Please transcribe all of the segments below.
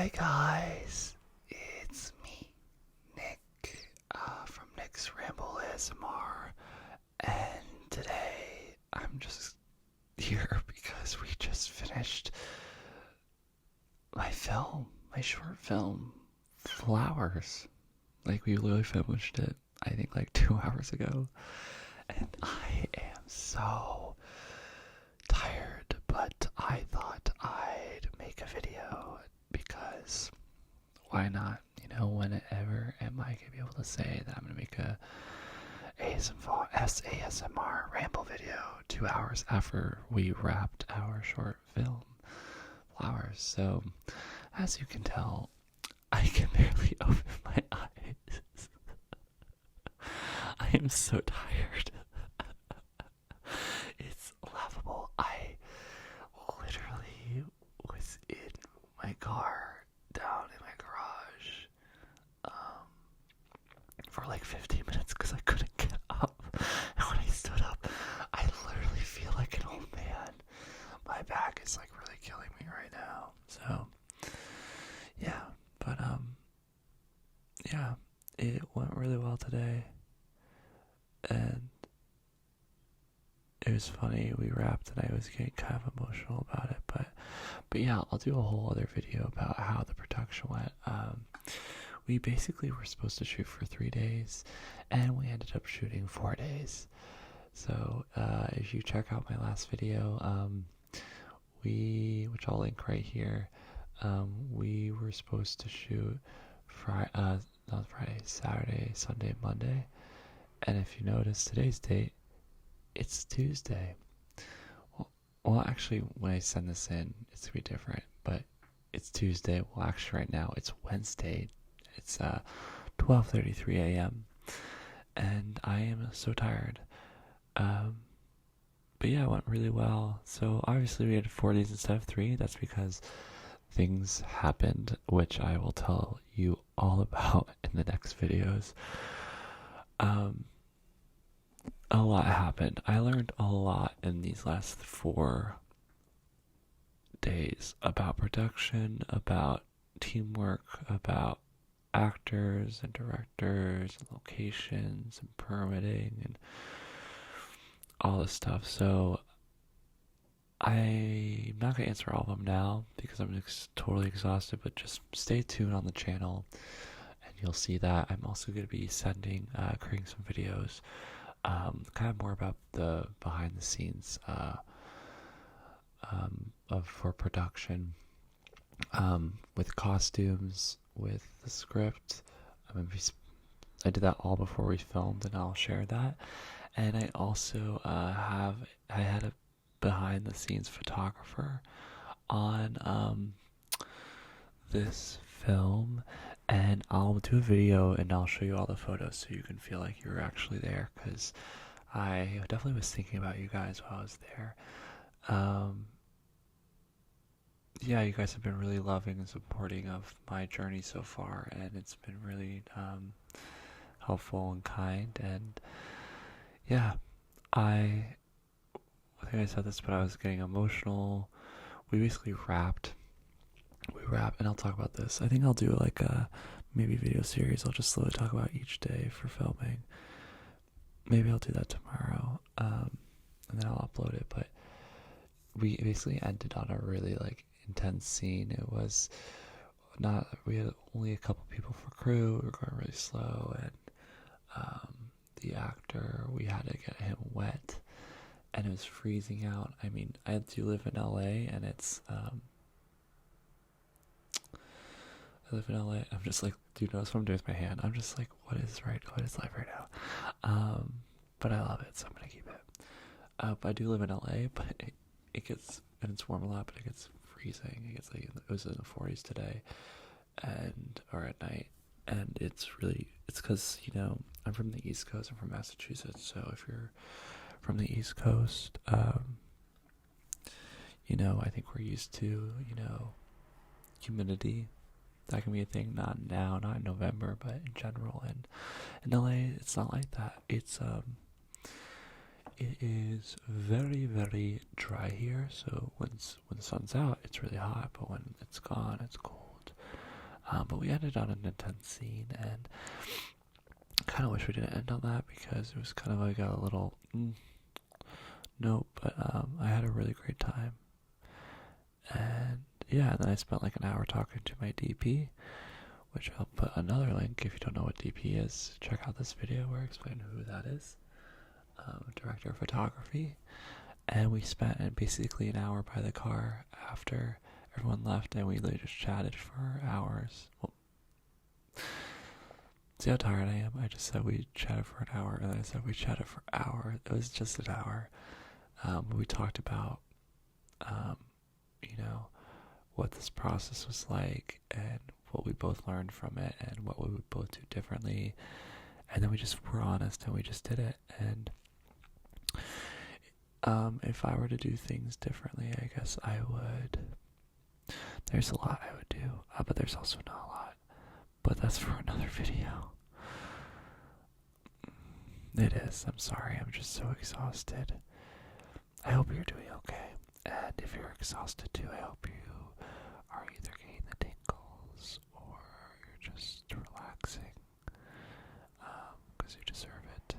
Hi guys, it's me, Nick, from Nick's Ramble ASMR, and today I'm just here because we just finished my short film, Flowers. Like, we literally finished it, I think, like 2 hours ago, and I am so tired, but I thought I'd make a video because why not? You know, whenever am I gonna be able to say that I'm gonna make a ASMR ramble video 2 hours after we wrapped our short film, Flowers? So, as you can tell, I can barely open my eyes. I am so tired. It's laughable. I literally was in my car down in my garage for like 15 minutes because I couldn't get up. And when I stood up, I literally feel like an old man. My back is like really killing me right now. So yeah, but yeah, it went really well today, and it was funny. We wrapped and I was getting kind of emotional about it, but yeah, I'll do a whole other video about how the production went. We basically were supposed to shoot for 3 days, and we ended up shooting 4 days. So if you check out my last video, which I'll link right here, we were supposed to shoot not Friday, Saturday, Sunday, Monday, and if you notice today's date, it's Tuesday. Well, actually, when I send this in, it's gonna be different, but it's Tuesday. Well, actually, right now it's Wednesday. It's 12:33 a.m. and I am so tired. But yeah, it went really well. So obviously we had 4 days instead of 3. That's because things happened, which I will tell you all about in the next videos. A lot happened. I learned a lot in these last 4 days about production, about teamwork, about actors and directors and locations and permitting and all this stuff. So I'm not going to answer all of them now because I'm totally exhausted, but just stay tuned on the channel and you'll see that. I'm also going to be creating some videos kind of more about the behind the scenes for production, with costumes, with the script. I did that all before we filmed, and I'll share that. And I also I had a behind the scenes photographer on this film, and I'll do a video and I'll show you all the photos so you can feel like you're actually there, because I definitely was thinking about you guys while I was there. Yeah, you guys have been really loving and supporting of my journey so far, and it's been really helpful and kind. And yeah, I think I said this, but I was getting emotional. We basically wrapped, and I'll talk about this. I think I'll do like a maybe video series. I'll just slowly talk about each day for filming. Maybe I'll do that tomorrow, and then I'll upload it. But we basically ended on a really like intense scene. It was not, we had only a couple people for crew. We were going really slow, and the actor, we had to get him wet, and it was freezing out. I mean, I do live in LA, and it's I live in LA. I'm just like, do you notice what I'm doing with my hand? I'm just like, what is life right now? But I love it, so I'm gonna keep it. But I do live in LA, but it gets, and it's warm a lot, but it gets freezing. It gets like, it was in the 40s today, or at night, and it's because, you know, I'm from the East Coast. I'm from Massachusetts, so if you're from the East Coast, you know, I think we're used to, you know, humidity. That can be a thing, not now, not in November, but in general. And in LA, it's not like that. It is very, very dry here. So when the sun's out, it's really hot, but when it's gone, it's cold. But we ended on an intense scene, and I kind of wish we didn't end on that because it was kind of like a little nope. But I had a really great time, and yeah, and then I spent like an hour talking to my DP, which I'll put another link if you don't know what DP is. Check out this video where I explain who that is. Director of photography. And we spent basically an hour by the car after everyone left, and we literally just chatted for hours. Well, see how tired I am? I just said we chatted for an hour, and then I said we chatted for an hour. It was just an hour. We talked about, what this process was like, and what we both learned from it, and what we would both do differently. And then we just were honest, and we just did it. And if I were to do things differently, I guess I would. There's a lot I would do, but there's also not a lot. But that's for another video. It is. I'm sorry. I'm just so exhausted. I hope you're doing okay. And if you're exhausted too, I hope you are either getting the tingles or you're just relaxing. Because you deserve it.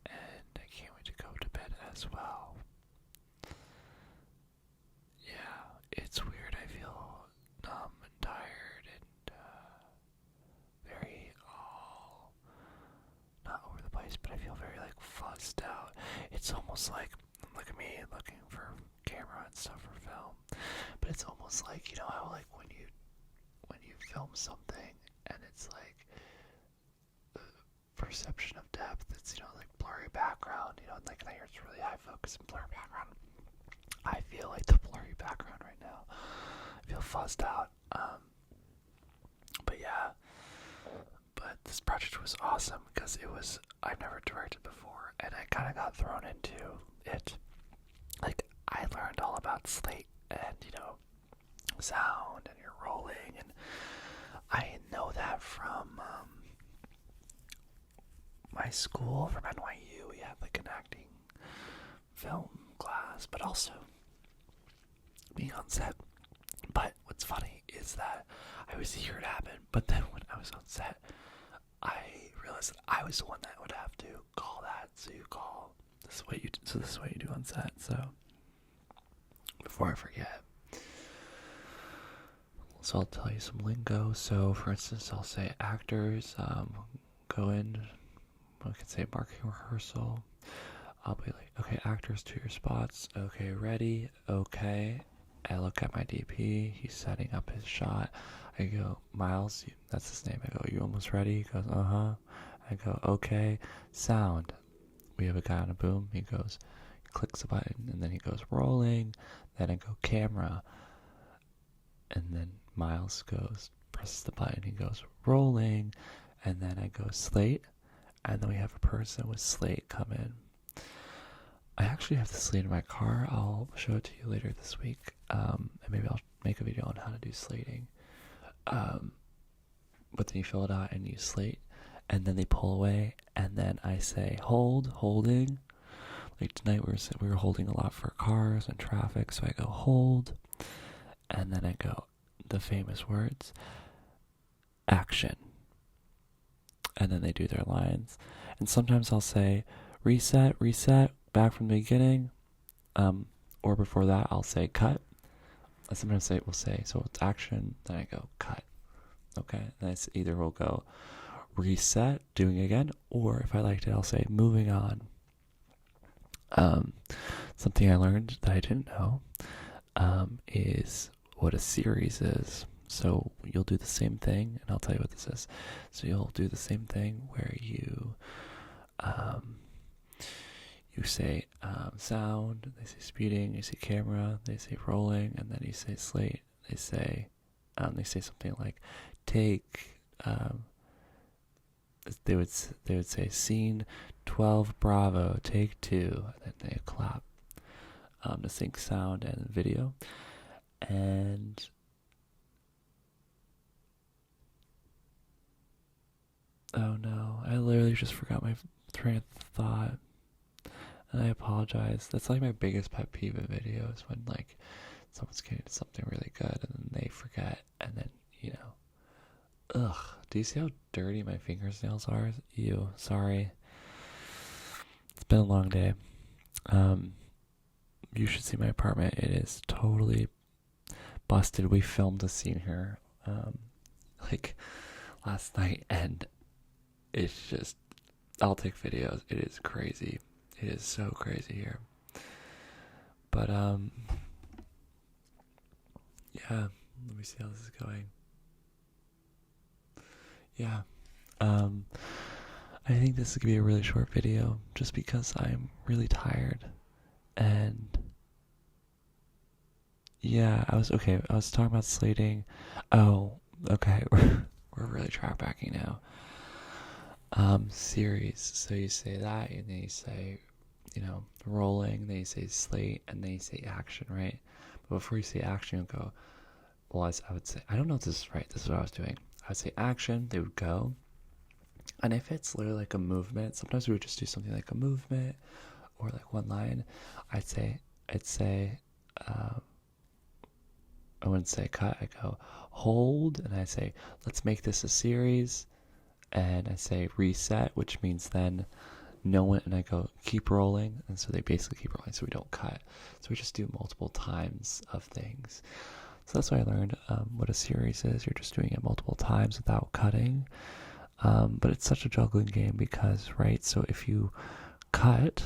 And I can't wait to go to bed as well. Yeah, it's weird. I feel numb and tired and very not over the place, but I feel very like fuzzed out. It's almost like, look at me looking for camera and stuff for film, but it's almost like, how like when you film something and it's like perception of depth, it's like blurry background, and like I hear it's really high focus and blurry background. I feel like the blurry background right now. I feel fuzzed out. But yeah. But this project was awesome because I've never directed before, and I kind of got thrown into it. Like, I learned all about slate and, sound and your rolling, and I know that from my school, from NYU. We had like an acting film class, but also being on set. But what's funny is that I was here it happen, but then when I was on set, I realized that I was the one that would have to call that. So you call this is what you do on set. So before I forget, so I'll tell you some lingo. So for instance, I'll say actors go in. I can say marking rehearsal. I'll be like, okay, actors to your spots. Okay, ready. Okay. I look at my DP. He's setting up his shot. I go, Miles, that's his name. I go, you almost ready? He goes, uh-huh. I go, okay. Sound. We have a guy on a boom. He goes, he clicks a button, and then he goes rolling. Then I go camera. And then Miles presses the button. He goes rolling. And then I go slate. And then we have a person with slate come in. I actually have the slate in my car. I'll show it to you later this week. And maybe I'll make a video on how to do slating. But then you fill it out and you slate. And then they pull away. And then I say holding. Like tonight we were holding a lot for cars and traffic. So I go hold. And then I go the famous words. Action. And then they do their lines. And sometimes I'll say reset, back from the beginning. Or before that, I'll say cut. I sometimes we'll say, so it's action, then I go cut. Okay? And it's either we'll go reset, doing it again, or if I liked it, I'll say moving on. Something I learned that I didn't know is what a series is. So you'll do the same thing, and I'll tell you what this is. So you'll do the same thing where you say sound, they say speeding, you say camera, they say rolling, and then you say slate. They say something like take. They would say scene 12 Bravo, take 2, and then they clap to sync sound and video. And oh no, I literally just forgot my train of thought. And I apologize. That's like my biggest pet peeve in videos, when like someone's getting something really good and then they forget, and then Do you see how dirty my fingernails are? Ew, sorry. It's been a long day. You should see my apartment. It is totally busted. We filmed a scene here, like last night, and it's just, I'll take videos. It is crazy. It is so crazy here. But, yeah, let me see how this is going. Yeah, I think this is gonna be a really short video just because I'm really tired. And yeah, I was talking about slating. Oh, okay. We're really track backing now. Series. So you say that, and then you say, rolling, then you say slate, and then you say action, right? But before you say action, you go, well, I would say, I don't know if this is right. This is what I was doing. I would say action, they would go. And if it's literally like a movement, sometimes we would just do something like a movement or like one line. I'd say, I wouldn't say cut. I go hold, and I say, let's make this a series. And I say reset, which means then no one, and I go keep rolling. And so they basically keep rolling, so we don't cut. So we just do multiple times of things. So that's why I learned what a series is. You're just doing it multiple times without cutting. But it's such a juggling game because, right, so if you cut,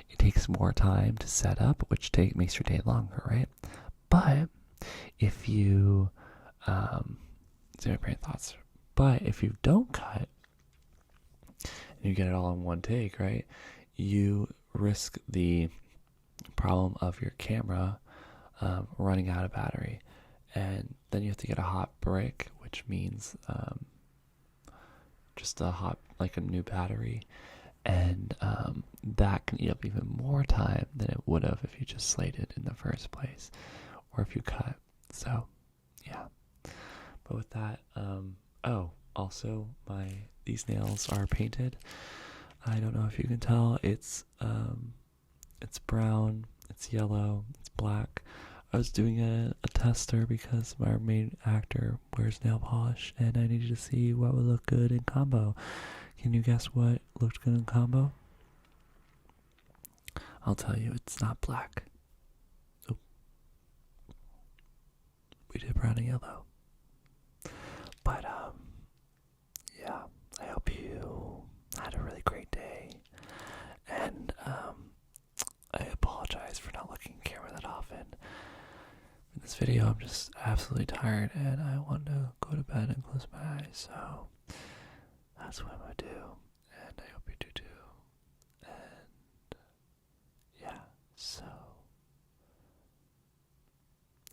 it takes more time to set up, which makes your day longer, right? But if you, see my brain thoughts, but if you don't cut, and you get it all in one take, right, you risk the problem of your camera running out of battery. And then you have to get a hot brick, which means just like a new battery. And that can eat up even more time than it would have if you just slated in the first place, or if you cut. So, yeah. But with that, also these nails are painted. I don't know if you can tell. It's brown, it's yellow, it's black. I was doing a tester because our main actor wears nail polish, and I needed to see what would look good in combo. Can you guess what looked good in combo? I'll tell you, it's not black. Oh. We did brown and yellow. But, yeah, I hope you had a really great day. And, I apologize for not looking at camera that often. In this video, I'm just absolutely tired, and I want to go to bed and close my eyes, so that's what I'm going to do, and I hope you do too. And yeah, so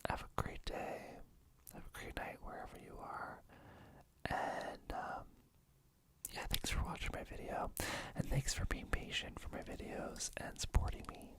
have a great day, have a great night wherever you are, and yeah, thanks for watching my video, and thanks for being patient for my videos and supporting me.